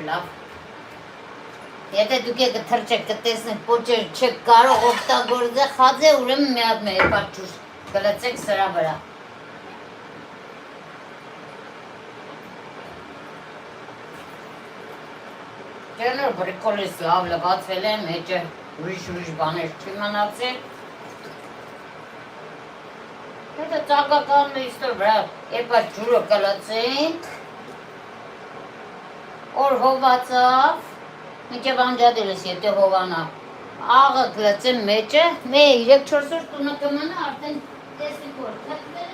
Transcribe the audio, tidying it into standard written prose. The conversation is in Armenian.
լավ։ Եթե դուք եք թրջեք կտեսնեք պոչեր չեք կարող օգտագործել խաձե, ուրեմն մի հատ մեր պատճուր կլցեք սրա վրա։ Դեռ բրիկոլից լավ լվացվել է, մեջը ուրիշ բաներ չի մնացել։ Հետո ծաղկականն իստոր վրա էպա ջուրը կլցենք, որ հովացավ, մինչև անջադելս եթե հովանա, աղը կլցեմ մեջը, 3-4 օր տունը կմնա, արդեն տեսնենք որ թթվել